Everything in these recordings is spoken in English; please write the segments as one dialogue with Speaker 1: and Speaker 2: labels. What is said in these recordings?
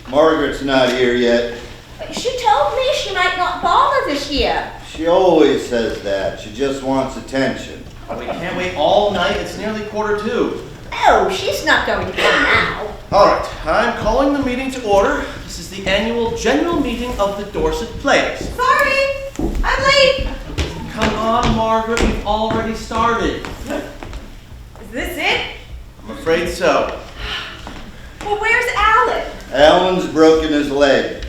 Speaker 1: Margaret's not here yet.
Speaker 2: She told me she might not bother this year.
Speaker 1: She always says that. She just wants attention.
Speaker 3: We can't wait all night. It's nearly 1:45.
Speaker 2: Oh, she's not going to come now.
Speaker 3: All right, I'm calling the meeting to order. This is the annual general meeting of the Dorset Playhouse.
Speaker 2: Sorry, I'm late.
Speaker 3: Come on, Margaret, we've already started.
Speaker 2: Is this it?
Speaker 3: I'm afraid so.
Speaker 2: Well, where's Alan?
Speaker 1: Alan's broken his leg.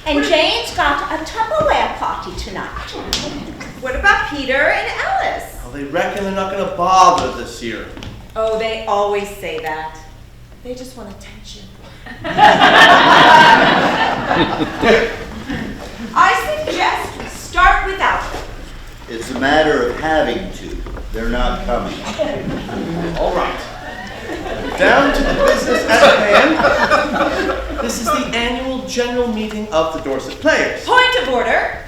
Speaker 2: And Jane's got a Tupperware party tonight. What about Peter and Alice?
Speaker 3: Well, they reckon they're not going to bother this year.
Speaker 2: Oh, they always say that. They just want attention. I suggest we start without them.
Speaker 1: It's a matter of having to. They're not coming.
Speaker 3: All right. Down to the business at hand. This is the annual general meeting of the Dorset Playhouse.
Speaker 2: Point of order.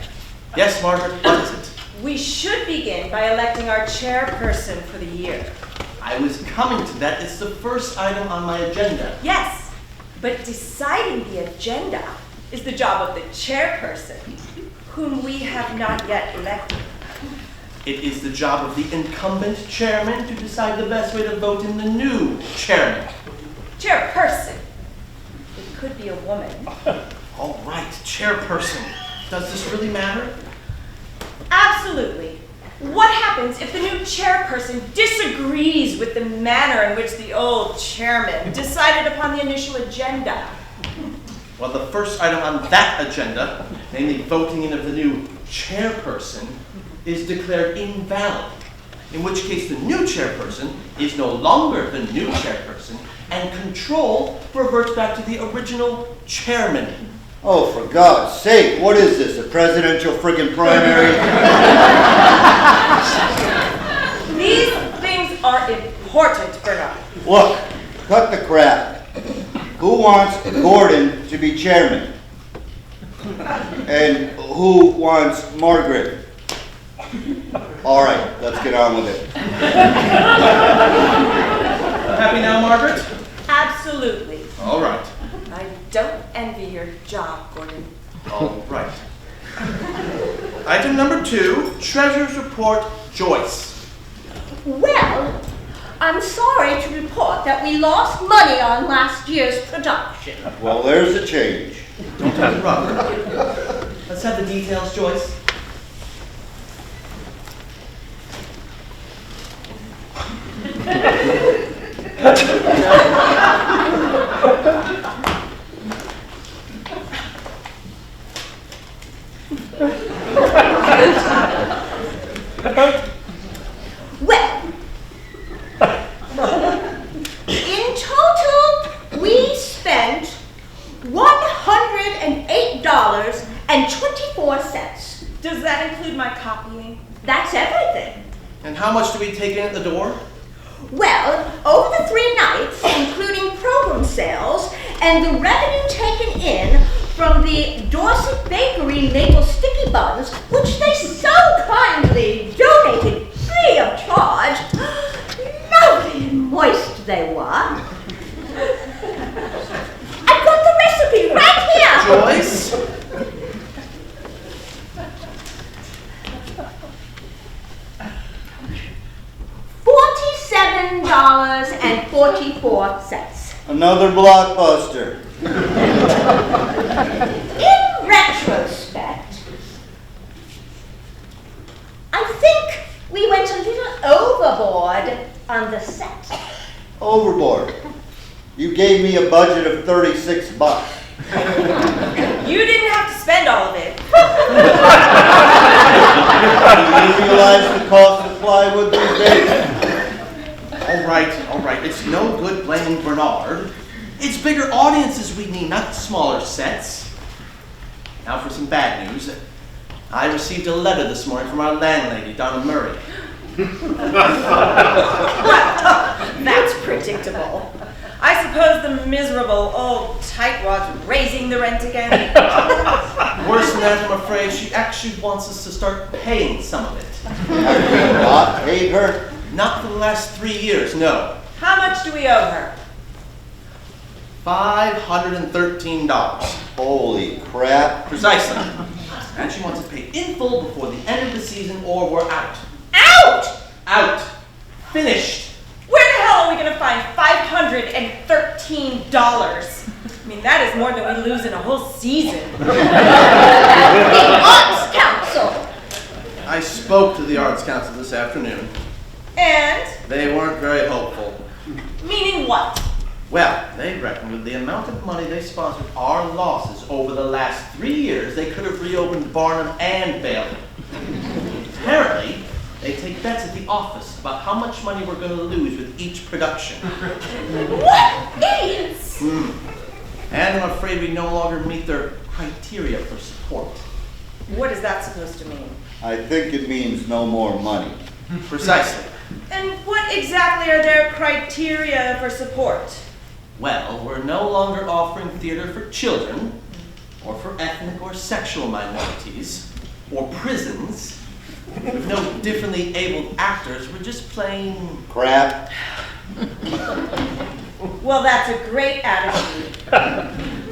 Speaker 3: Yes, Margaret, what is it?
Speaker 2: We should begin by electing our chairperson for the year.
Speaker 3: I was coming to that. It's the first item on my agenda.
Speaker 2: Yes, but deciding the agenda is the job of the chairperson, whom we have not yet elected.
Speaker 3: It is the job of the incumbent chairman to decide the best way to vote in the new chairman.
Speaker 2: Chairperson. It could be a woman.
Speaker 3: All right, chairperson. Does this really matter?
Speaker 2: Absolutely. What happens if the new chairperson disagrees with the manner in which the old chairman decided upon the initial agenda?
Speaker 3: Well, the first item on that agenda, namely voting in of the new chairperson, is declared invalid, in which case the new chairperson is no longer the new chairperson, and control reverts back to the original chairman.
Speaker 1: Oh, for God's sake, what is this, a presidential friggin' primary?
Speaker 2: These things are important, Bernard.
Speaker 1: Look, cut the crap. Who wants Gordon to be chairman? And who wants Margaret? All right, let's get on with it.
Speaker 3: Happy now, Margaret?
Speaker 2: Absolutely.
Speaker 3: All right.
Speaker 2: I don't envy your job, Gordon.
Speaker 3: All right. Item number 2, Treasurer's Report, Joyce.
Speaker 2: Well, I'm sorry to report that we lost money on last year's production.
Speaker 1: Well, there's a change.
Speaker 3: Don't take it, Robert. Let's have the details, Joyce.
Speaker 2: Well, in total, we spent $108.24. Does that include my copying? That's everything.
Speaker 3: And how much do we take in at the door?
Speaker 2: Well, over the 3 nights, including program sales and the revenue taken in from the Dorset Bakery maple sticky buns, which they so kindly donated free of charge. Lovely and moist they were. I've got the recipe right here.
Speaker 3: Joyce?
Speaker 2: $47.44.
Speaker 1: Another blockbuster.
Speaker 2: In retrospect, I think we went a little overboard on the set.
Speaker 1: Overboard. You gave me a budget of $36.
Speaker 2: You didn't have to spend all of it.
Speaker 1: Do you realize the cost of plywood these days?
Speaker 3: All right. It's no good blaming Bernard. It's bigger audiences we need, not smaller sets. Now for some bad news. I received a letter this morning from our landlady, Donna Murray.
Speaker 2: That's predictable. I suppose the miserable old tightwad's raising the rent again.
Speaker 3: Worse than that, I'm afraid, she actually wants us to start paying some of it.
Speaker 1: Have you not paid her?
Speaker 3: Not for the last 3 years, no.
Speaker 2: How much do we owe her?
Speaker 3: $513.
Speaker 1: Holy crap.
Speaker 3: Precisely. And she wants it paid in full before the end of the season or we're out.
Speaker 2: Out!
Speaker 3: Out. Finished.
Speaker 4: Where the hell are we going to find $513? I mean, that is more than we lose in a whole season.
Speaker 2: The Arts Council.
Speaker 3: I spoke to the Arts Council this afternoon.
Speaker 4: And?
Speaker 3: They weren't very hopeful.
Speaker 4: Meaning what?
Speaker 3: Well, they reckoned with the amount of money they sponsored our losses over the last 3 years, they could have reopened Barnum and Bailey. Apparently, they take bets at the office about how much money we're going to lose with each production.
Speaker 4: What idiots!
Speaker 3: And I'm afraid we no longer meet their criteria for support.
Speaker 4: What is that supposed to mean?
Speaker 1: I think it means no more money.
Speaker 3: Precisely.
Speaker 4: And what exactly are their criteria for support?
Speaker 3: Well, we're no longer offering theater for children, or for ethnic or sexual minorities, or prisons. With no differently abled actors, we're just plain
Speaker 1: Crap.
Speaker 4: Well, that's a great attitude.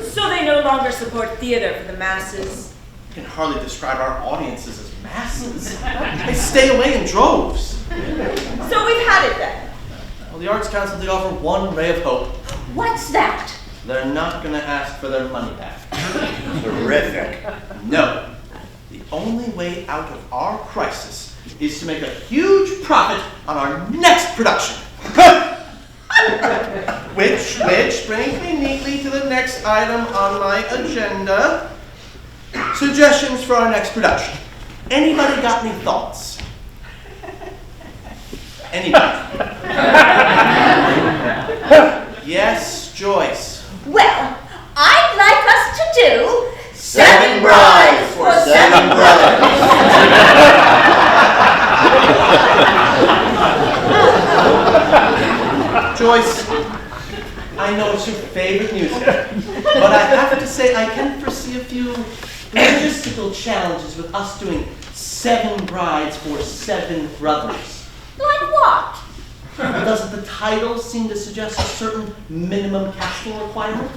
Speaker 4: So they no longer support theater for the masses.
Speaker 3: You can hardly describe our audiences as masses. They stay away in droves.
Speaker 4: So we've had it then.
Speaker 3: Well, the Arts Council did offer one ray of hope.
Speaker 2: What's that?
Speaker 3: They're not going to ask for their money back.
Speaker 1: Terrific.
Speaker 3: No. The only way out of our crisis is to make a huge profit on our next production. Which brings me neatly to the next item on my agenda. Suggestions for our next production. Anybody got any thoughts? Anybody? Yes, Joyce.
Speaker 2: Well, I'd like us to do
Speaker 1: 7 brides for 7 brothers.
Speaker 3: Joyce, I know it's your favorite music, but I have to say I can foresee a few logistical challenges with us doing 7 brides for 7 brothers.
Speaker 2: Like what?
Speaker 3: Doesn't the title seem to suggest a certain minimum casting requirement?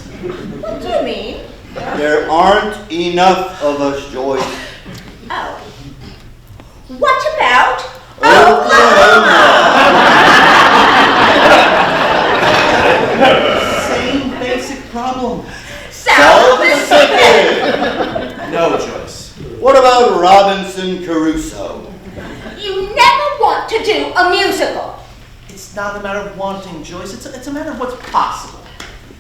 Speaker 2: What do you mean?
Speaker 1: There aren't enough of us, Joyce.
Speaker 2: Oh. What about
Speaker 3: Same basic problem.
Speaker 2: South Pacific?
Speaker 3: No, Joyce.
Speaker 1: What about Robinson Crusoe?
Speaker 2: You never want to do a musical.
Speaker 3: It's not a matter of wanting, Joyce. It's a matter of what's possible.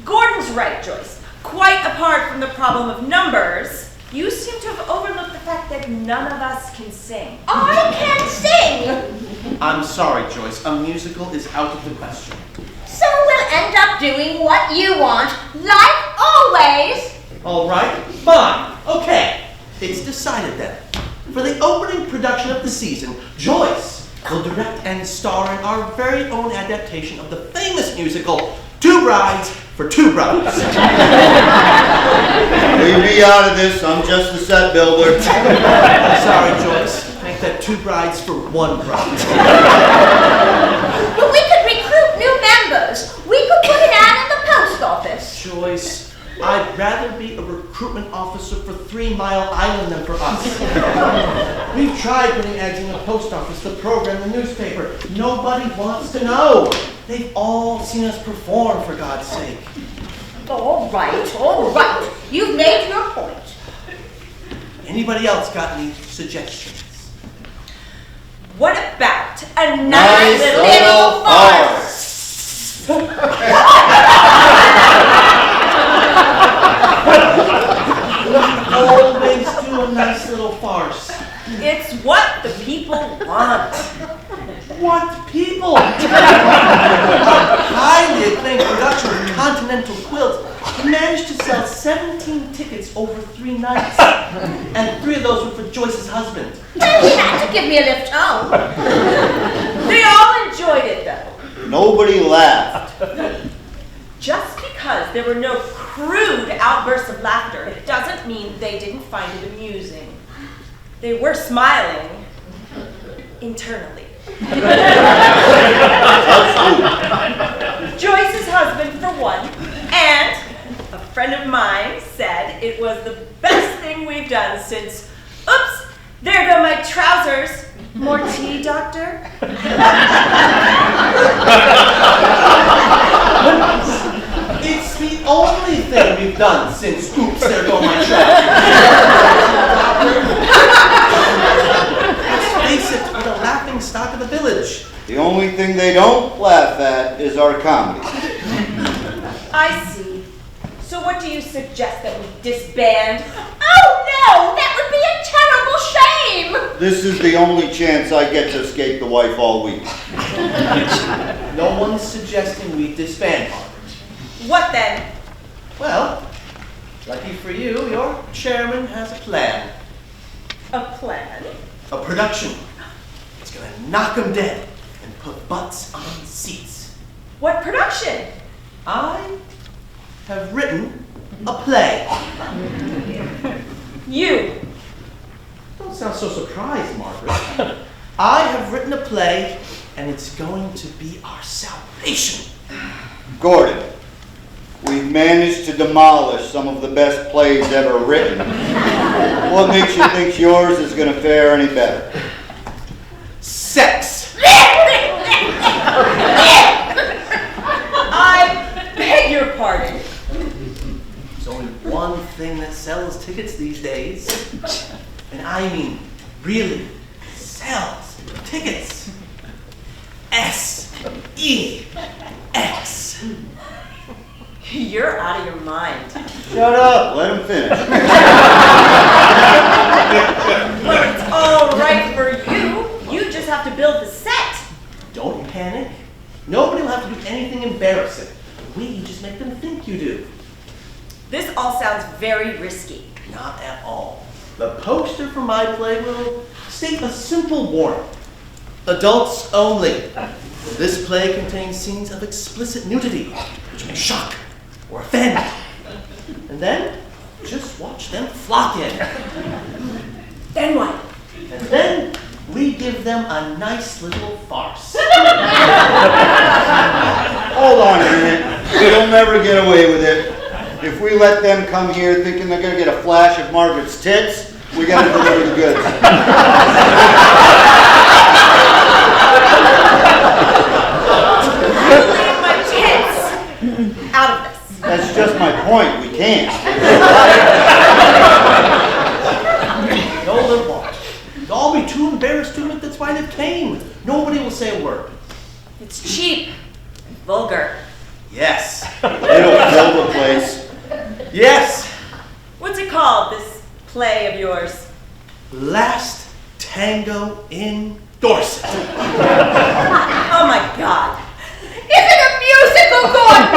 Speaker 4: Gordon's right, Joyce. Quite apart from the problem of numbers, you seem to have overlooked the fact that none of us can sing.
Speaker 2: I can sing.
Speaker 3: I'm sorry, Joyce. A musical is out of the question.
Speaker 2: So we'll end up doing what you want, like always.
Speaker 3: All right, fine, okay. It's decided then. For the opening production of the season, Joyce will direct and star in our very own adaptation of the famous musical, 2 Brides for 2 Brothers.
Speaker 1: Leave me out of this. I'm just a set builder.
Speaker 3: Sorry, Joyce. Make that 2 brides for 1 bride.
Speaker 2: But we could recruit new members. We could put an ad in the post office.
Speaker 3: Joyce, I'd rather be a recruitment officer for 3 Mile Island than for us. We've tried putting ads in the post office, the program, the newspaper. Nobody wants to know. They've all seen us perform, for God's sake.
Speaker 2: All right, all right. You've made your point.
Speaker 3: Anybody else got any suggestions?
Speaker 4: What about a
Speaker 1: Nice little farce.
Speaker 3: Always do a nice little farce.
Speaker 4: It's what the people want.
Speaker 3: What people? Our highly acclaimed production of Continental Quilt managed to sell 17 tickets over 3 nights. And 3 of those were for Joyce's husband.
Speaker 2: Well, he had to give me a lift home.
Speaker 4: They all enjoyed it, though.
Speaker 1: Nobody laughed.
Speaker 4: Just because there were no crude outbursts of laughter doesn't mean they didn't find it amusing. They were smiling internally. Joyce's husband, for one, and friend of mine said it was the best thing we've done since, oops, there go my trousers. More tea, doctor?
Speaker 3: It's the only thing we've done since, oops, there go my trousers. Let's face it, we're the laughing stock of the village.
Speaker 1: The only thing they don't laugh at is our comedy.
Speaker 4: I see. So what do you suggest that we disband?
Speaker 2: Oh no, that would be a terrible shame!
Speaker 1: This is the only chance I get to escape the wife all week.
Speaker 3: No one's suggesting we disband, Margaret.
Speaker 4: What then?
Speaker 3: Well, lucky for you, your chairman has a plan.
Speaker 4: A plan?
Speaker 3: A production. It's gonna knock 'em dead and put butts on seats.
Speaker 4: What production?
Speaker 3: I have written a play.
Speaker 4: You.
Speaker 3: Don't sound so surprised, Margaret. I have written a play, and it's going to be our salvation.
Speaker 1: Gordon, we've managed to demolish some of the best plays ever written. What makes you think yours is going to fare any better?
Speaker 3: Sex.
Speaker 4: I beg your pardon.
Speaker 3: There's only one thing that sells tickets these days. And I mean, really sells tickets. S-E-X.
Speaker 4: You're out of your mind.
Speaker 1: Shut up, let him finish.
Speaker 4: Well, it's all right for you. You just have to build the set.
Speaker 3: Don't panic. Nobody will have to do anything embarrassing. We just make them think you do.
Speaker 4: This all sounds very risky.
Speaker 3: Not at all. The poster for my play will state a simple warning. Adults only. This play contains scenes of explicit nudity, which may shock or offend. And then, just watch them flock in.
Speaker 4: Then what?
Speaker 3: And then, we give them a nice little farce.
Speaker 1: Hold on a minute. You'll never get away with it. If we let them come here thinking they're going to get a flash of Margaret's tits, we got to deliver the goods.
Speaker 4: I leave my tits out of this.
Speaker 1: That's just my point. We can't.
Speaker 3: No, they won't. They'll all be too embarrassed to admit that's why they came. Nobody will say a word.
Speaker 4: It's cheap. Vulgar.
Speaker 3: Yes.
Speaker 1: It'll fill the place.
Speaker 3: Yes.
Speaker 4: What's it called, this play of yours?
Speaker 3: Last Tango in Dorset.
Speaker 4: Oh my God.
Speaker 2: Is it a musical, Gordon?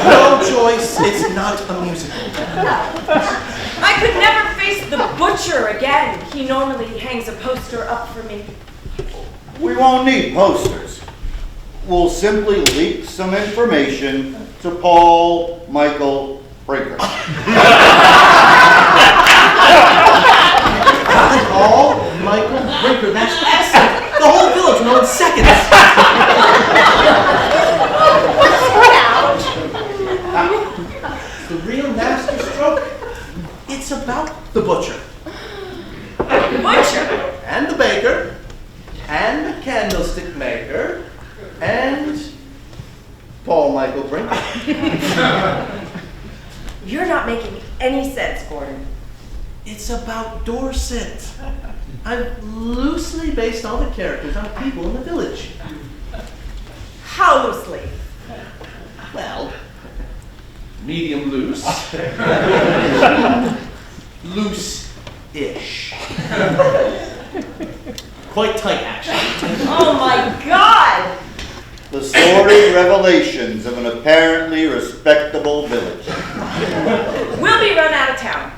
Speaker 3: No, Joyce, it's not a musical.
Speaker 4: I could never face the butcher again. He normally hangs a poster up for me.
Speaker 1: We won't need posters. We'll simply leak some information to Paul Michael Brinker.
Speaker 3: Paul Michael Brinker, that's excellent. The whole village will know in seconds. The real master stroke, it's about the butcher.
Speaker 4: Butcher?
Speaker 3: And the baker, and the candlestick maker, and Paul Michael Brinker.
Speaker 4: You're not making any sense, Gordon.
Speaker 3: It's about Dorset. I've loosely based all the characters on people in the village.
Speaker 4: How loosely?
Speaker 3: Well, medium loose. Loose-ish. Quite tight, actually.
Speaker 4: Oh my God!
Speaker 1: The sordid revelations of an apparently respectable village.
Speaker 4: We'll be run out of town.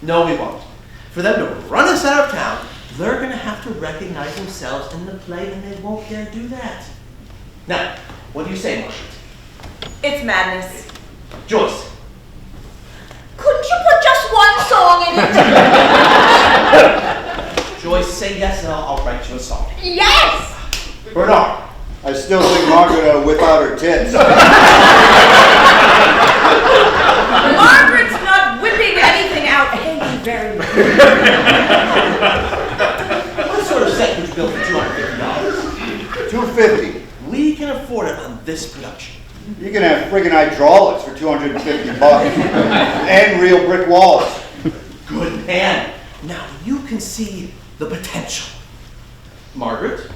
Speaker 3: No, we won't. For them to run us out of town, they're going to have to recognize themselves in the play, and they won't dare do that. Now, what do you say, Margaret?
Speaker 4: It's madness.
Speaker 3: Joyce.
Speaker 2: Couldn't you put just one song in it?
Speaker 3: Joyce, say yes, and I'll write you a song.
Speaker 2: Yes!
Speaker 3: Bernard.
Speaker 1: I still think Margaret ought to whip out her tits.
Speaker 4: Margaret's not whipping anything out. Thank you very much.
Speaker 3: What sort of set would you build for $250?
Speaker 1: $250.
Speaker 3: We can afford it on this production.
Speaker 1: You can have friggin' hydraulics for $250 and real brick walls.
Speaker 3: Good man. Now you can see the potential. Margaret,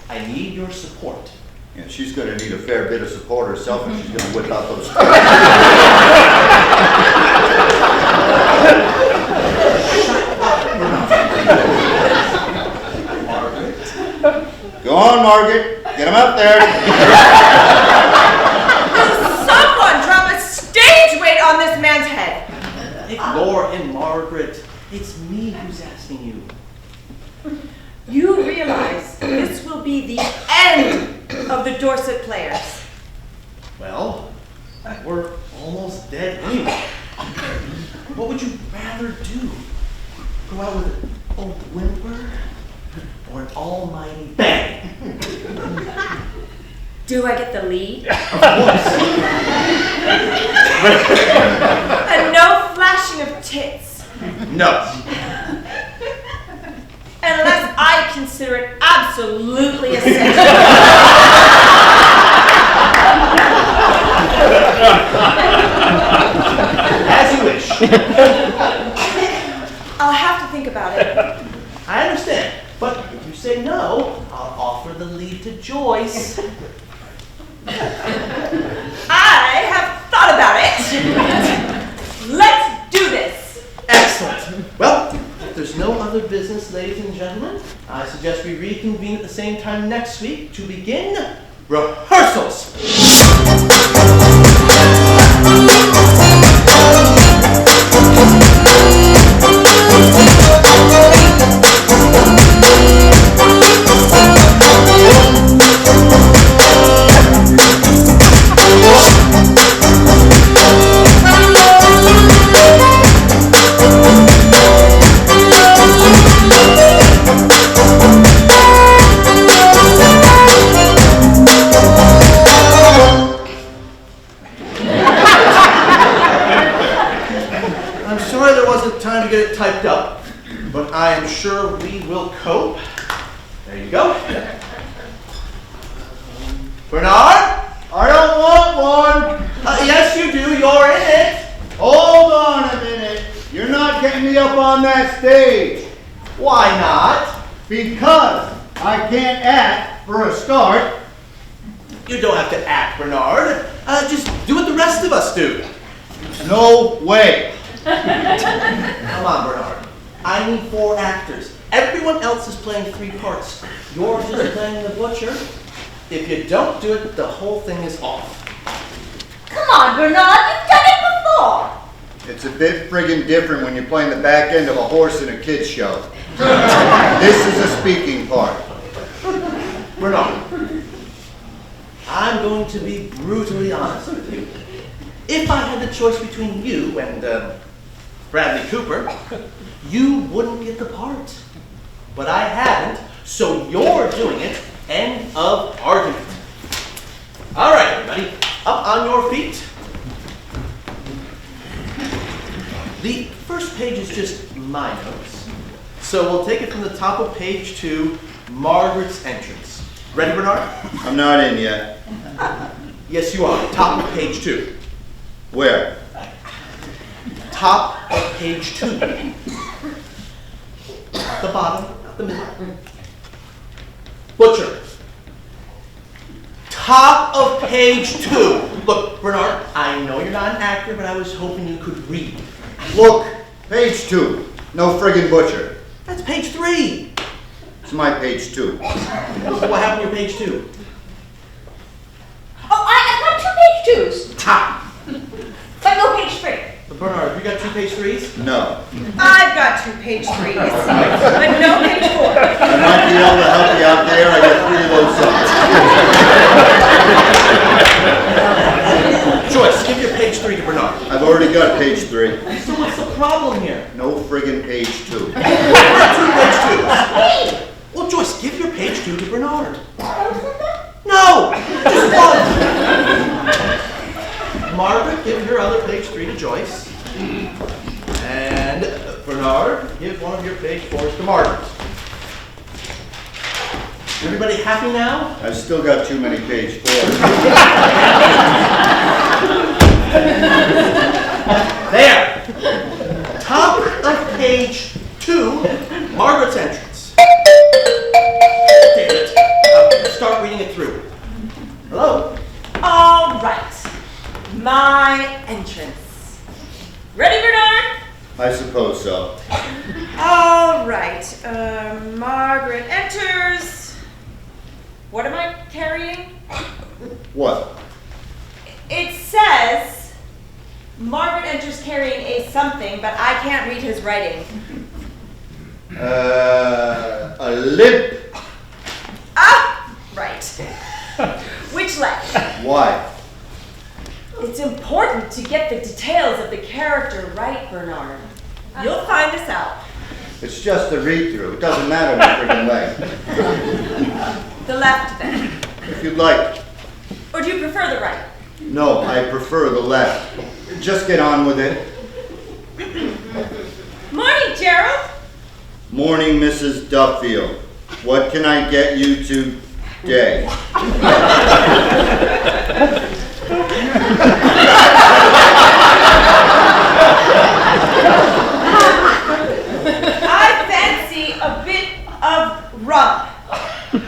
Speaker 3: I need your support.
Speaker 1: Yeah, she's gonna need a fair bit of support herself if she's gonna whip out those.
Speaker 3: Margaret.
Speaker 1: Go on, Margaret. Get him up there.
Speaker 4: Someone drop a stage weight on this man's head.
Speaker 3: Ignore him, Margaret. It's me who's asking you.
Speaker 4: You realize this will be the end of the Dorset Players.
Speaker 3: Well, we're almost dead anyway. What would you rather do? Go out with an old whimper or an almighty bang?
Speaker 4: Do I get the lead?
Speaker 3: Of course.
Speaker 4: And no flashing of tits.
Speaker 3: No.
Speaker 4: Unless I consider it absolutely essential.
Speaker 3: As you wish.
Speaker 4: I'll have to think about it.
Speaker 3: I understand. But if you say no, I'll offer the lead to Joyce.
Speaker 4: I have thought about it. Let's do this.
Speaker 3: Excellent. Well, if there's no other business, ladies and gentlemen, I suggest we reconvene at the same time next week to begin rehearsals. Time to get it typed up, but I am sure we will cope. There you go. Bernard?
Speaker 1: I don't want one.
Speaker 3: Yes, you do. You're in it.
Speaker 1: Hold on a minute. You're not getting me up on that stage.
Speaker 3: Why not?
Speaker 1: Because I can't act for a start.
Speaker 3: You don't have to act, Bernard. Just do what the rest of us do.
Speaker 1: No way.
Speaker 3: Come on, Bernard. I need 4 actors. Everyone else is playing 3 parts. You're just playing the butcher. If you don't do it, the whole thing is off.
Speaker 2: Come on, Bernard, you've done it before.
Speaker 1: It's a bit friggin' different when you're playing the back end of a horse in a kid's show. This is a speaking part.
Speaker 3: Bernard, I'm going to be brutally honest with you. If I had the choice between you and Bradley Cooper, you wouldn't get the part. But I haven't, so you're doing it. End of argument. All right, everybody, up on your feet. The first page is just my notes. So we'll take it from the top of page 2, Margaret's entrance. Ready, Bernard?
Speaker 1: I'm not in yet.
Speaker 3: Yes, you are. Top of page 2.
Speaker 1: Where?
Speaker 3: Top of page 2. The bottom, the middle. Butcher. Top of page 2. Look, Bernard, I know you're not an actor, but I was hoping you could read.
Speaker 1: Look, page 2. No friggin' butcher.
Speaker 3: That's page 3.
Speaker 1: It's my page 2.
Speaker 3: What happened to your page 2?
Speaker 2: Oh, I've got 2 page 2s.
Speaker 3: Top.
Speaker 2: But no page 3.
Speaker 3: Bernard, you got 2 page 3s?
Speaker 1: No.
Speaker 4: I've got 2 page 3s, but no page 4.
Speaker 1: I might be able to help you out there. I got 3 of those songs.
Speaker 3: Joyce, give your page 3 to Bernard.
Speaker 1: I've already got page 3.
Speaker 3: So what's the problem here?
Speaker 1: No friggin' page 2.
Speaker 3: What are 2 page 2s? Well, Joyce, give your page 2 to Bernard.
Speaker 2: Oh,
Speaker 3: Margaret, give your other page 3 to Joyce. And Bernard, give one of your page 4s to Margaret. Everybody happy now?
Speaker 1: I've still got too many page 4s.
Speaker 3: There! Top of page 2, Margaret's entrance. Damn it. Start reading it through. Hello?
Speaker 4: All right. My entrance. Ready, Bernard?
Speaker 1: I suppose so.
Speaker 4: All right. Margaret enters. What am I carrying?
Speaker 1: What?
Speaker 4: It says Margaret enters carrying a something, but I can't read his writing.
Speaker 1: A limp.
Speaker 4: Ah, right. Which leg?
Speaker 1: Why?
Speaker 4: It's important to get the details of the character right, Bernard. You'll find this out.
Speaker 1: It's just a read-through. It doesn't matter the friggin' leg.
Speaker 4: The left, then.
Speaker 1: If you'd like.
Speaker 4: Or do you prefer the right?
Speaker 1: No, I prefer the left. Just get on with it.
Speaker 4: Morning, Gerald.
Speaker 1: Morning, Mrs. Duffield. What can I get you today?
Speaker 4: I fancy a bit of rum.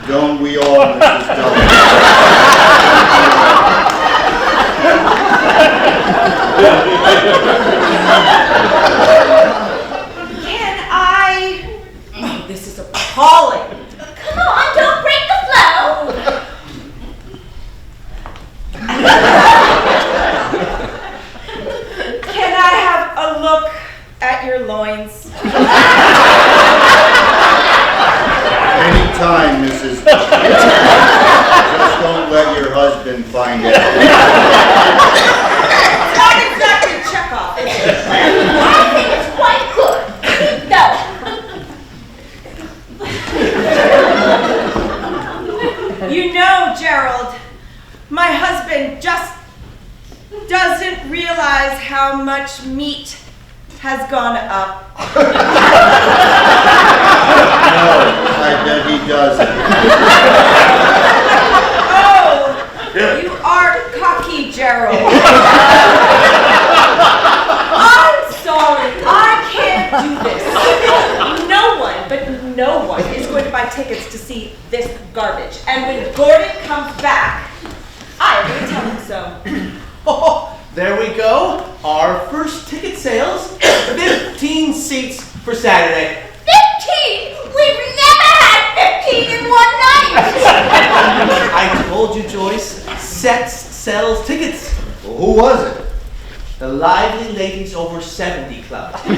Speaker 1: Don't we all, Mrs. Duffield?
Speaker 2: Can I?
Speaker 4: Oh, this is appalling.
Speaker 2: Come on, don't break the flow.
Speaker 4: Can I have a look at your loins?
Speaker 1: Anytime, Mrs. Duffield. Just don't let your husband find out.
Speaker 4: Not exactly Chekhov, is it?
Speaker 2: I think it's quite good. Keep going.
Speaker 4: You know, Gerald, my husband just doesn't realize how much meat has gone up.
Speaker 1: No, I bet he doesn't.
Speaker 4: Oh, you are cocky, Gerald. I'm sorry, I can't do this. No one, but no one, is going to buy tickets to see this garbage. And when Gordon comes back, I am going to tell him so.
Speaker 3: Oh, there we go. Our first ticket sales. 15 seats for Saturday.
Speaker 2: 15? We've never had 15 in one night.
Speaker 3: I told you, Joyce. Sex sells tickets.
Speaker 1: Well, who was it?
Speaker 3: The Lively Ladies Over 70 Club.
Speaker 4: You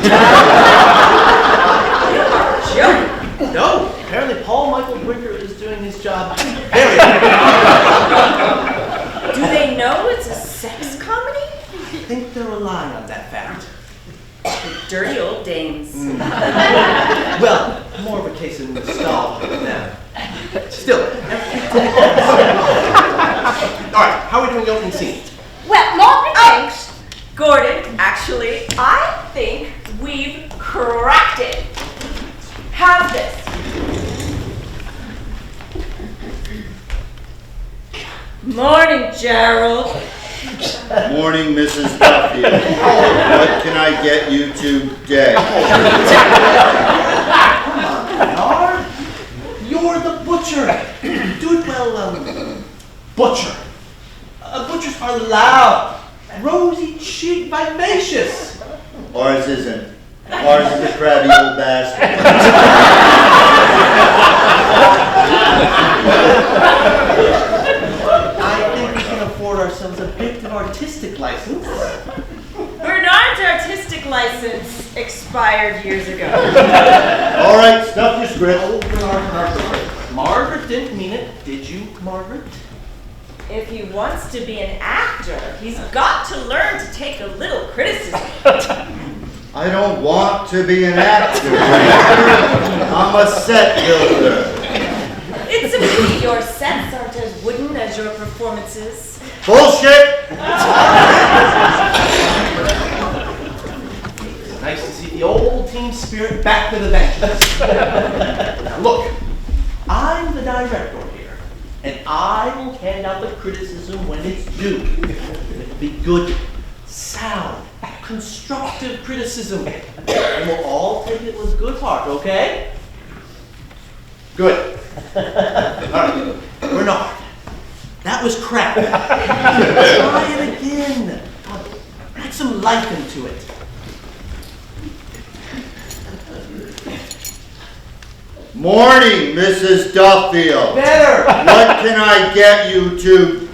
Speaker 4: are joking.
Speaker 3: No, apparently Paul Michael Brinker is doing his job very well.
Speaker 4: Do they know it's a sex comedy?
Speaker 3: I think they're relying on that fact.
Speaker 4: The dirty old dames.
Speaker 3: Well, more of a case of nostalgia than that. Still. All right, how are we doing the opening scene?
Speaker 2: Well, Margaret thinks.
Speaker 4: Gordon, actually, I think we've cracked it. How's this? Morning, Gerald.
Speaker 1: Morning, Mrs. Duffield. What can I get you today?
Speaker 3: Bernard, you're the butcher. Do it well, butcher. Butchers are loud, rosy-cheeked, vivacious.
Speaker 1: Ours isn't. Ours is a crabby old bastard.
Speaker 3: I think we can afford ourselves a bit of artistic license.
Speaker 4: Bernard's artistic license expired years ago.
Speaker 1: All right, stuff your script.
Speaker 3: Oh, Bernard. Margaret didn't mean it, did you, Margaret?
Speaker 4: If he wants to be an actor, he's got to learn to take a little criticism.
Speaker 1: I don't want to be an actor. I'm a set builder.
Speaker 4: It's a pity your sets aren't as wooden as your performances.
Speaker 1: Bullshit!
Speaker 3: back with a vengeance. Now look, I'm the director here, and I will hand out the criticism when it's due. It'll be good, sound, constructive criticism, and we'll all take it with good heart, okay? Good. All right, Bernard, that was crap. Try it again. Add some life into it.
Speaker 1: Morning, Mrs. Duffield.
Speaker 3: Better.
Speaker 1: What can I get you today?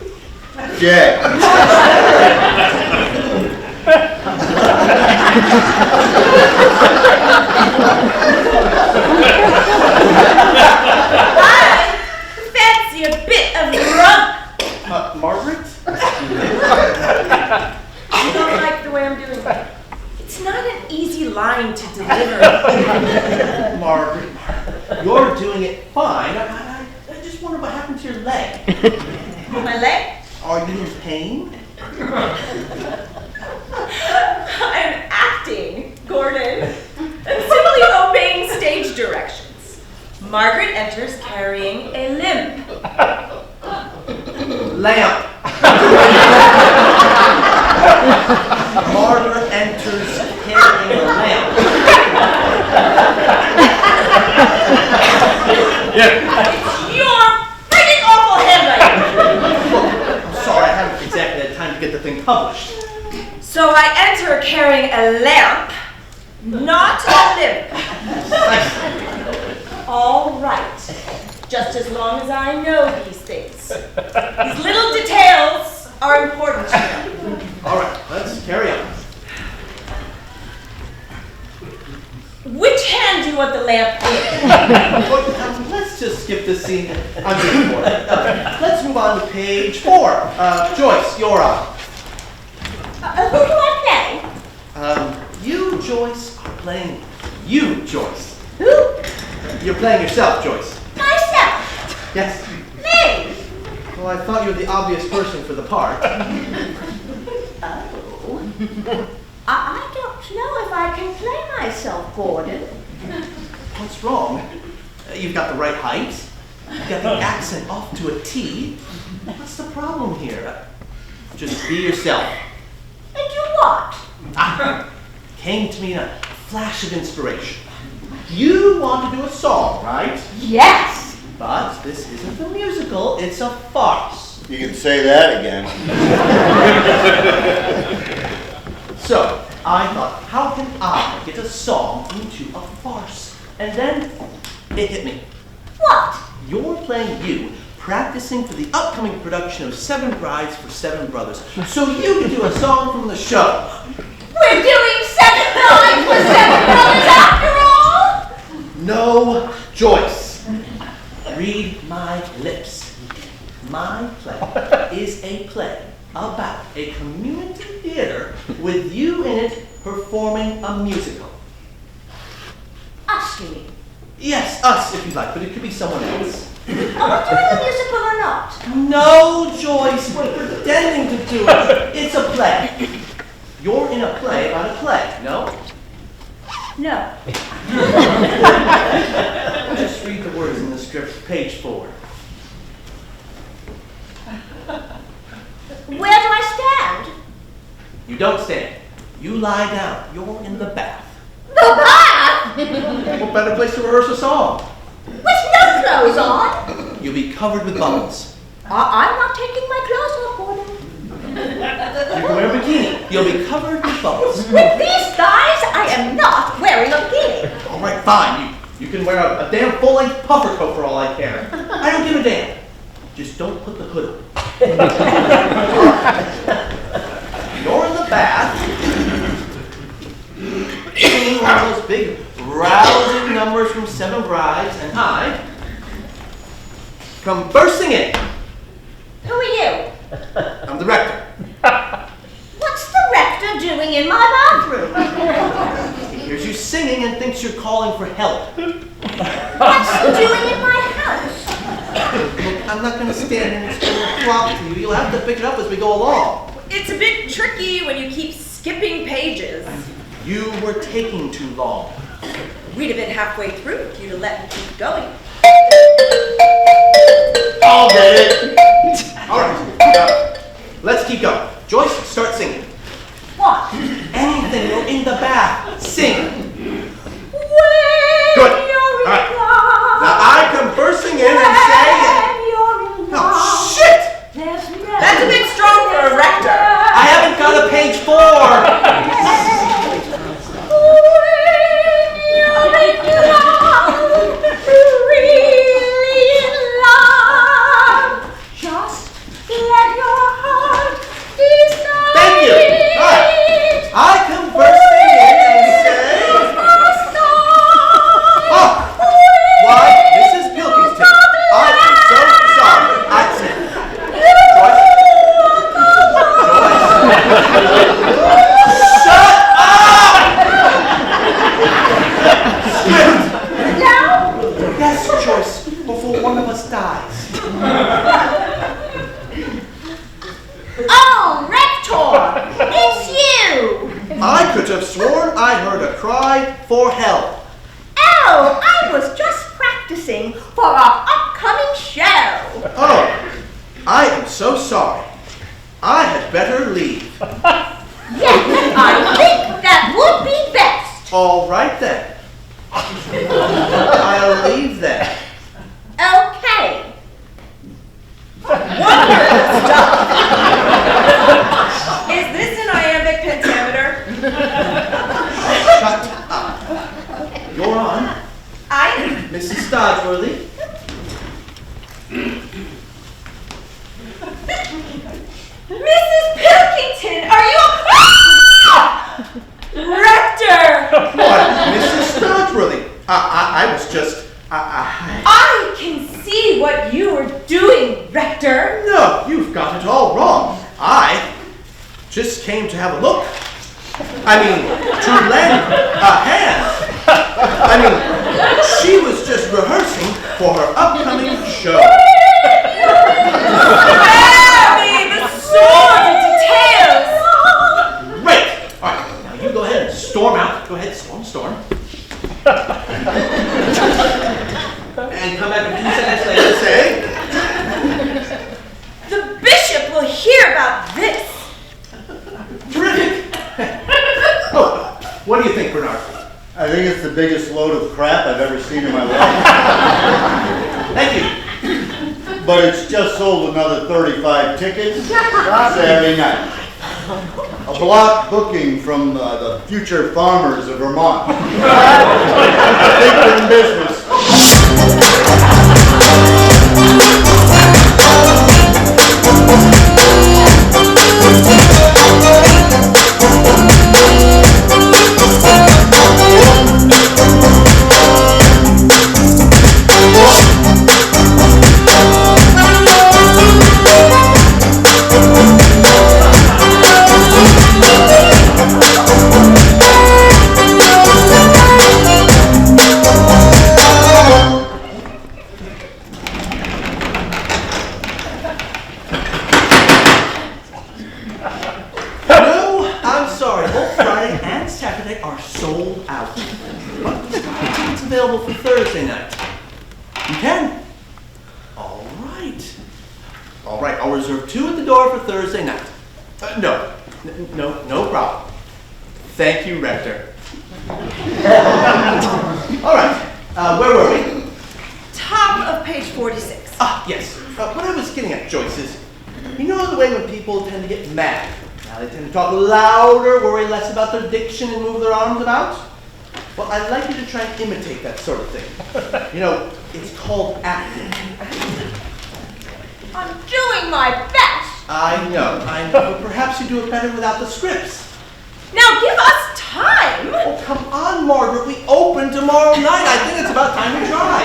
Speaker 4: I fancy a bit of rum.
Speaker 3: Margaret?
Speaker 4: You don't like the way I'm doing it. It's not an easy line to deliver.
Speaker 3: Margaret, you're doing it fine. I just wonder what happened to your leg.
Speaker 4: My leg?
Speaker 3: Are you in pain?
Speaker 4: I'm acting, Gordon. I'm simply obeying stage directions. Margaret enters carrying a limp.
Speaker 3: Lamp. Margaret enters carrying a lamp.
Speaker 4: You're freaking awful handwriting.
Speaker 3: I'm sorry, I haven't exactly had time to get the thing published.
Speaker 4: So I enter carrying a lamp, not a limp. All right. Just as long as I know these things. These little details are important to know.
Speaker 3: All right, let's carry on.
Speaker 4: Which hand do you want the lamp in?
Speaker 3: Let's just skip this scene. I'm good for it. Let's move on to page 4. Joyce, you're on.
Speaker 2: Who do I play?
Speaker 3: You, Joyce, are playing you, Joyce.
Speaker 2: Who?
Speaker 3: You're playing yourself, Joyce.
Speaker 2: Myself.
Speaker 3: Yes.
Speaker 2: Me.
Speaker 3: Well, I thought you were the obvious person for the part.
Speaker 2: Oh. I don't know if I can play myself, Gordon.
Speaker 3: What's wrong? You've got the right height. You've got the accent off to a T. What's the problem here? Just be yourself.
Speaker 2: And do what?
Speaker 3: Came to me in a flash of inspiration. You want to do a song, right?
Speaker 2: Yes.
Speaker 3: But this isn't a musical, it's a farce.
Speaker 1: You can say that again.
Speaker 3: So, I thought, how can I get a song into a farce? And then it hit me.
Speaker 2: What?
Speaker 3: You're playing you, practicing for the upcoming production of 7 Brides for 7 Brothers. So you can do a song from the show.
Speaker 2: We're doing 7 Brides for 7 Brothers after all?
Speaker 3: No, Joyce. Read my lips. My play is a play about a community theater with you in it performing a musical.
Speaker 2: Us, you mean?
Speaker 3: Yes, us if you like, but it could be someone else.
Speaker 2: Are we doing a musical or not?
Speaker 3: No, Joyce, we're pretending to do it. It's a play. You're in a play about a play, no?
Speaker 2: No.
Speaker 3: Just read the words in the script, page 4.
Speaker 2: Where do I stand?
Speaker 3: You don't stand. You lie down. You're in the bath.
Speaker 2: The bath?
Speaker 3: What better place to rehearse a song?
Speaker 2: With no clothes on?
Speaker 3: You'll be covered with bubbles.
Speaker 2: I'm not taking my clothes off, Gordon.
Speaker 3: You can wear a bikini. You'll be covered with bubbles.
Speaker 2: With these thighs, I am not wearing a bikini.
Speaker 3: All right, fine. You can wear a damn full-length puffer coat for all I care. I don't give a damn. Just don't put the hood on. You're in the bath, singing one of those big, rousing numbers from 7 Brides, and I come bursting in.
Speaker 2: Who are you?
Speaker 3: I'm the rector.
Speaker 2: What's the rector doing in my bathroom?
Speaker 3: He hears you singing and thinks you're calling for help.
Speaker 2: What's he doing in my house?
Speaker 3: Look, I'm not going to stand here and spin a flop to you. You'll have to pick it up as we go along.
Speaker 4: It's a bit tricky when you keep skipping pages.
Speaker 3: You were taking too long.
Speaker 4: We'd have been halfway through if you'd have let me keep going.
Speaker 3: I'll get it. All right, let's keep going. Joyce, start singing.
Speaker 2: What?
Speaker 3: Anything, you're in the bath. Sing.
Speaker 2: When
Speaker 3: Good.
Speaker 2: you're
Speaker 3: All right.
Speaker 2: in love,
Speaker 3: Now I come bursting in and say,
Speaker 2: when you're in
Speaker 3: oh,
Speaker 2: love,
Speaker 3: shit!
Speaker 2: there's
Speaker 4: That's a bit strong for a rector.
Speaker 3: I haven't got a page 4. Thank you. All right. I come bursting in and say, oh, why, Mrs. Pilkington, I am so sorry. I said, shut up! Yes, Joyce, before one of us dies.
Speaker 2: Oh, Rector! It's you!
Speaker 3: I could have sworn I heard a cry for help.
Speaker 2: Oh, I was just practicing for our upcoming show.
Speaker 3: Oh, I am so sorry. I had better leave.
Speaker 2: Yes, I think that would be best.
Speaker 3: All right then. I'll leave then.
Speaker 2: Okay.
Speaker 4: Wonderful stuff. Is this an iambic pentameter?
Speaker 3: Shut up. You're on. Mrs. Dodgeworthy.
Speaker 4: Mrs. Pilkington, are you Rector!
Speaker 3: What, Mrs. Dodgeworthy? I was just...
Speaker 4: I can see what you were doing, Rector.
Speaker 3: No, you've got it all wrong. I just came to have a look. I mean, to lend a hand. I mean, she was just rehearsing for her upcoming show.
Speaker 4: Spare me the sordid details.
Speaker 3: Great. All right, now you go ahead and storm out. Go ahead, storm. And come back a few seconds later and say,
Speaker 4: The bishop will hear about this.
Speaker 3: terrific. Oh, what do you think, Bernard?
Speaker 1: I think it's the biggest load of crap I've ever seen in my life.
Speaker 3: Thank you.
Speaker 1: But it's just sold another 35 tickets Saturday night. A block booking from the future farmers of Vermont. I think we're in business.
Speaker 3: Available for Thursday night. You can? All right, I'll reserve 2 at the door for Thursday night. No problem. Thank you, Rector. All right, where were we?
Speaker 4: Top of page 46.
Speaker 3: Yes. What I was getting at, Joyce, is, you know the way when people tend to get mad? Now they tend to talk louder, worry less about their diction, and move their arms about? Well, I'd like you to try and imitate that sort of thing. You know, it's called acting.
Speaker 2: I'm doing my best.
Speaker 3: I know, but perhaps you do it better without the scripts.
Speaker 4: Now give us time.
Speaker 3: Oh, come on, Margaret, we open tomorrow night. I think it's about time we try.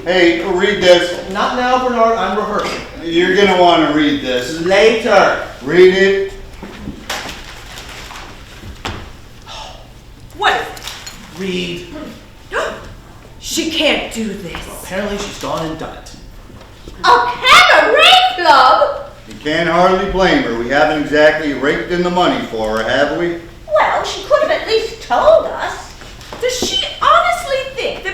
Speaker 1: Hey, read this.
Speaker 3: Not now, Bernard, I'm rehearsing.
Speaker 1: You're gonna want to read this.
Speaker 3: Later.
Speaker 1: Read it.
Speaker 4: What is it?
Speaker 3: Read.
Speaker 4: She can't do this.
Speaker 3: Apparently she's gone and done it.
Speaker 2: A cabaret club?
Speaker 1: You can't hardly blame her. We haven't exactly raked in the money for her, have we?
Speaker 2: Well, she could have at least told us.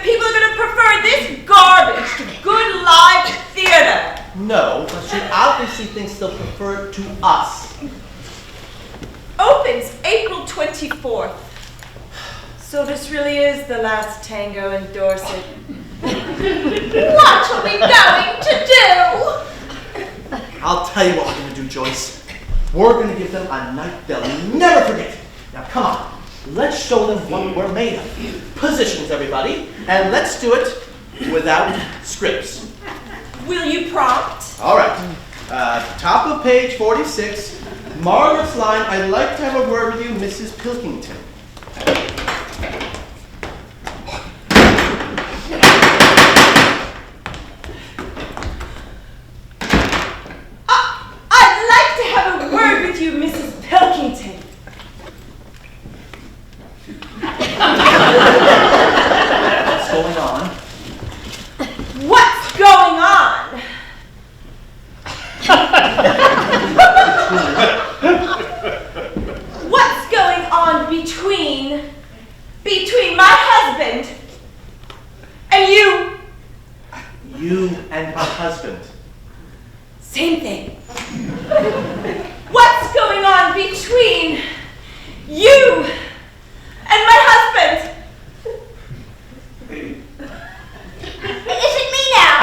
Speaker 4: people are going to prefer this garbage to good live theater.
Speaker 3: No, but she obviously thinks they'll prefer it to us.
Speaker 4: Opens April 24th. So this really is the last tango in Dorset.
Speaker 2: What are we going to do?
Speaker 3: I'll tell you what we're going to do, Joyce. We're going to give them a night they'll never forget. Now, come on. Let's show them what we're made of. Positions, everybody. And let's do it without scripts.
Speaker 4: Will you prompt?
Speaker 3: All right. Top of page 46. Margaret's line, I'd like to have a word with you, Mrs. Pilkington.
Speaker 4: I'd like to have a word with you, Mrs. Pilkington.
Speaker 3: What's going on?
Speaker 4: What's going on? What's going on between my husband and you?
Speaker 3: You and my husband.
Speaker 4: Same thing. What's going on between you and my husband?
Speaker 2: Is it me now?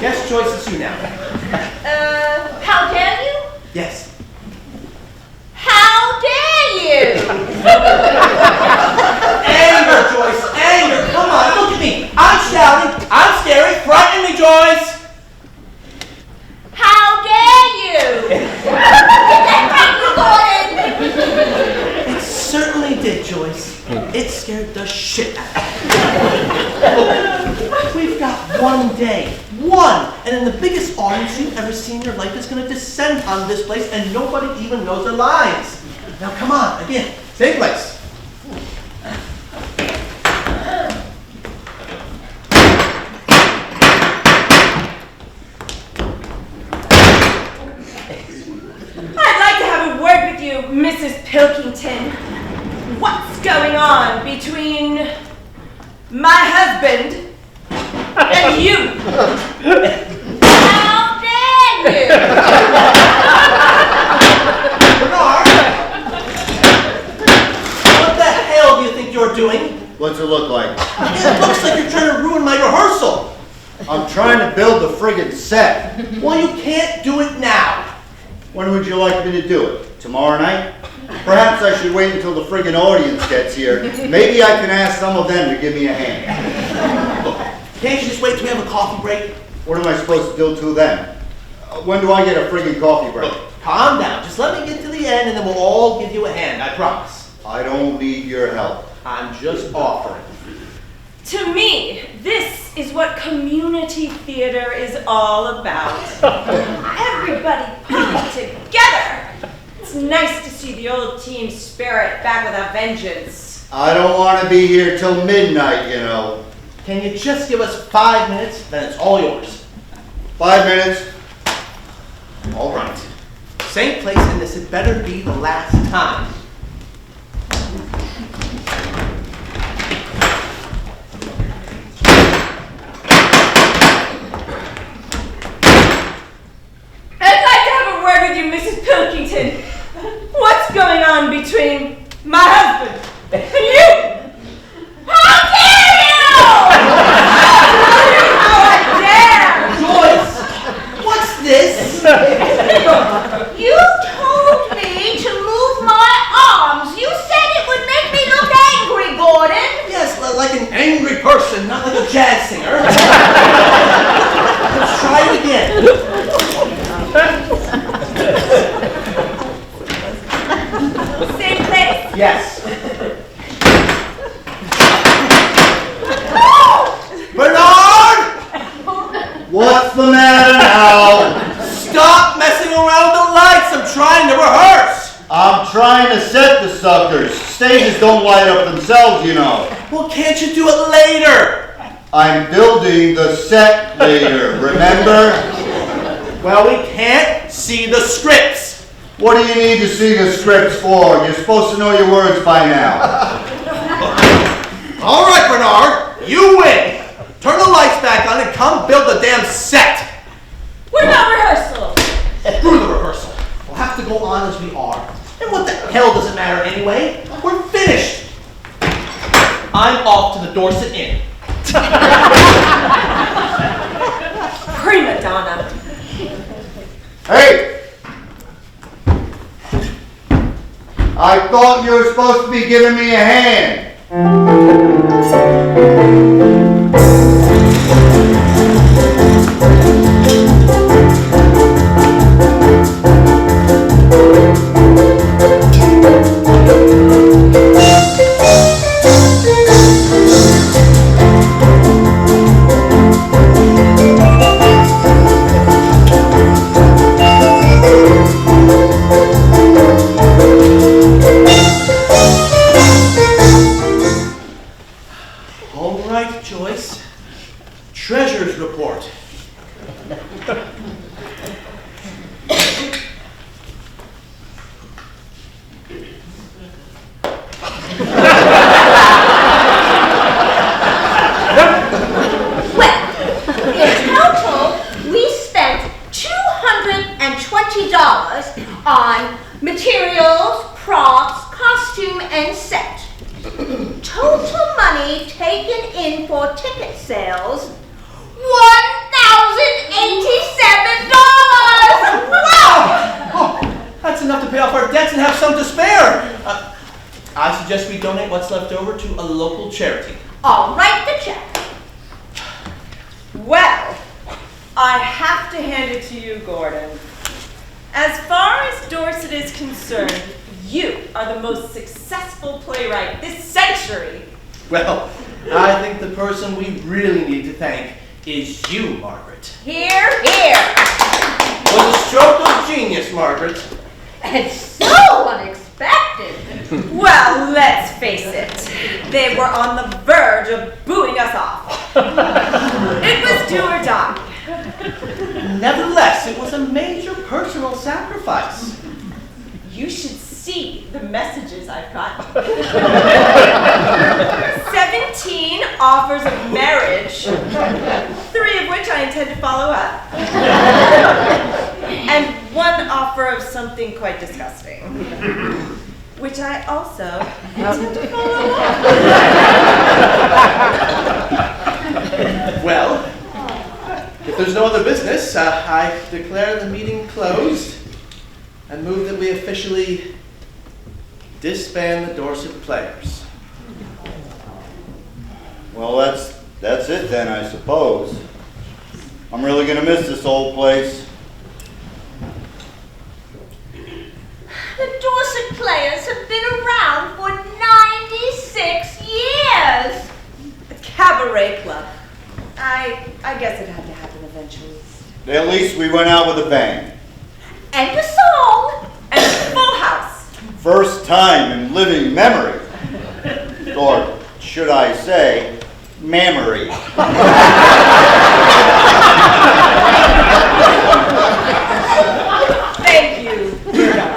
Speaker 3: Yes, Joyce, it's you now.
Speaker 2: How dare you?
Speaker 3: Yes.
Speaker 2: How dare you?
Speaker 3: Anger, Joyce, anger. Come on, look at me. I'm shouting. I'm scary. Frighten me, Joyce.
Speaker 2: How dare you? Did that break you, Gordon?
Speaker 3: It certainly did, Joyce. It scared the shit out of me. We've got one day. One! And in the biggest audience you've ever seen in your life is going to descend on this place and nobody even knows their lines. Now come on, again. Same place.
Speaker 4: I'd like to have a word with you, Mrs. Pilkington. What's going on between my husband and you?
Speaker 2: How dare you?
Speaker 3: Bernard! What the hell do you think you're doing?
Speaker 1: What's it look like?
Speaker 3: It looks like you're trying to ruin my rehearsal.
Speaker 1: I'm trying to build the friggin' set.
Speaker 3: Well, you can't do it now.
Speaker 1: When would you like me to do it? Tomorrow night? Perhaps I should wait until the friggin' audience gets here. Maybe I can ask some of them to give me a hand.
Speaker 3: Look, can't you just wait till we have a coffee break?
Speaker 1: What am I supposed to do till then? When do I get a friggin' coffee break?
Speaker 3: Look, calm down. Just let me get to the end and then we'll all give you a hand, I promise.
Speaker 1: I don't need your help.
Speaker 3: I'm just offering.
Speaker 4: To me, this is what community theater is all about. Everybody pulling together. It's nice to see the old team spirit back with a vengeance.
Speaker 1: I don't want to be here till midnight, you know.
Speaker 3: Can you just give us 5 minutes? Then it's all yours.
Speaker 1: 5 minutes.
Speaker 3: All right. Same place, and this had better be the last time.
Speaker 4: I'd like to have a word with you, Mrs. Pilkington. What's going on between my husband and you? How dare you! How I dare!
Speaker 3: Joyce! What's this?
Speaker 2: You told me to move my arms. You said it would make me look angry, Gordon.
Speaker 3: Yes, like an angry person, not like a jazz singer. Let's try it again.
Speaker 4: Same place.
Speaker 3: Yes. Bernard!
Speaker 1: What's the matter now?
Speaker 3: Stop messing around with the lights. I'm trying to rehearse.
Speaker 1: I'm trying to set the suckers. Stages don't light up themselves, you know.
Speaker 3: Well, can't you do it later?
Speaker 1: I'm building the set later, remember?
Speaker 3: Well, we can't see the scripts.
Speaker 1: What do you need to see the scripts for? You're supposed to know your words by now.
Speaker 3: All right, Bernard, you win. Turn the lights back on and come build the damn set.
Speaker 4: What about rehearsal?
Speaker 3: Screw the rehearsal. We'll have to go on as we are. And what the hell does it matter anyway? We're finished. I'm off to the Dorset Inn.
Speaker 4: Prima donna.
Speaker 1: Hey! I thought you were supposed to be giving me a hand.
Speaker 3: Joyce, treasures report.
Speaker 2: Well, in total, we spent $220 on materials, props, costume, and set. Total money taken in for ticket sales, $1,087!
Speaker 3: Wow! Oh, that's enough to pay off our debts and have some to spare. I suggest we donate what's left over to a local charity.
Speaker 2: I'll write the check.
Speaker 4: Well, I have to hand it to you, Gordon. As far as Dorset is concerned, you are the most successful playwright this century.
Speaker 3: Well, I think the person we really need to thank is you, Margaret.
Speaker 2: Here, here.
Speaker 3: It was a stroke of genius, Margaret.
Speaker 2: And so unexpected.
Speaker 4: Well, let's face it. They were on the verge of booing us off. It was do or die.
Speaker 3: Nevertheless, it was a major personal sacrifice.
Speaker 4: You should see the messages I've gotten. 17 offers of marriage, 3 of which I intend to follow up, and 1 offer of something quite disgusting, which I also intend to follow up.
Speaker 3: Well, if there's no other business, I declare the meeting closed and move that we officially disband the Dorset Players.
Speaker 1: Well, that's it then, I suppose. I'm really gonna miss this old place.
Speaker 2: The Dorset Players have been around for 96 years.
Speaker 4: A cabaret club. I guess it had to happen eventually.
Speaker 1: At least we went out with a bang.
Speaker 2: And a song.
Speaker 4: And a full house.
Speaker 1: First time in living memory. Or should I say, memory.
Speaker 4: Thank you, Witter.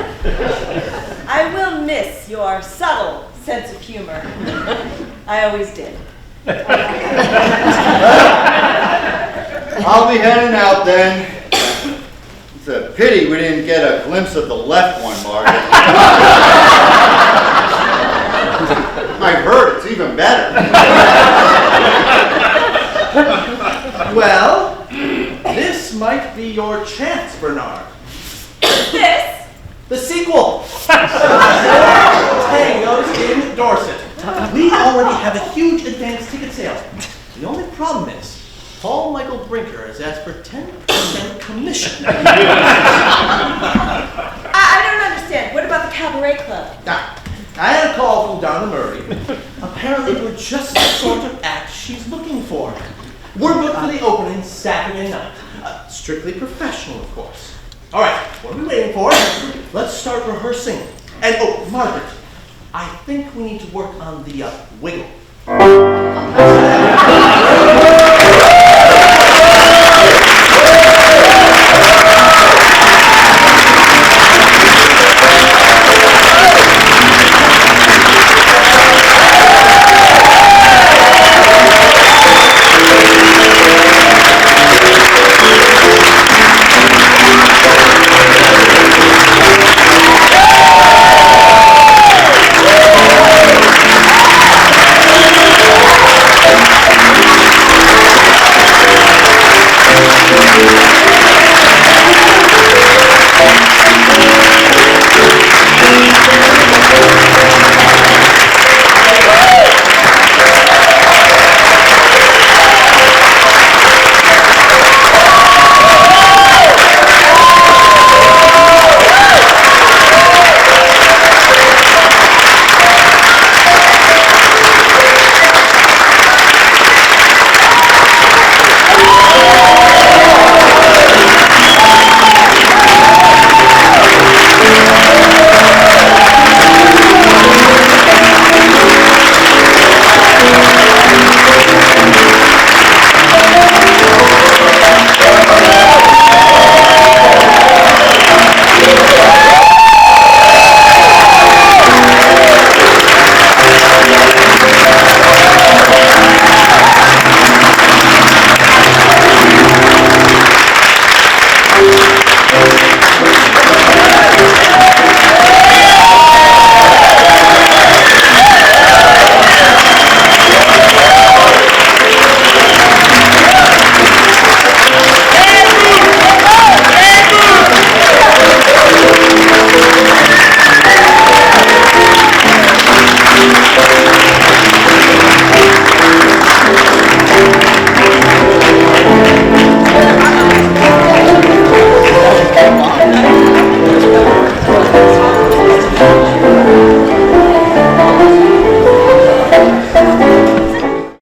Speaker 4: I will miss your subtle sense of humor. I always did.
Speaker 1: I'll be heading out then. It's a pity we didn't get a glimpse of the left one, Margaret. I've heard it's even better.
Speaker 3: Well, this might be your chance, Bernard.
Speaker 4: This?
Speaker 3: The sequel! Tango's in Dorset. We already have a huge advance ticket sale. The only problem is, Paul Michael Brinker has asked for 10% commission.
Speaker 4: I don't understand. What about the cabaret club?
Speaker 3: Now, I had a call from Donna Murray. Apparently, we're just the sort of act she's looking for. We're booked for the opening Saturday night. Strictly professional, of course. All right, what are we waiting for? Let's start rehearsing. And, oh, Margaret, I think we need to work on the wiggle.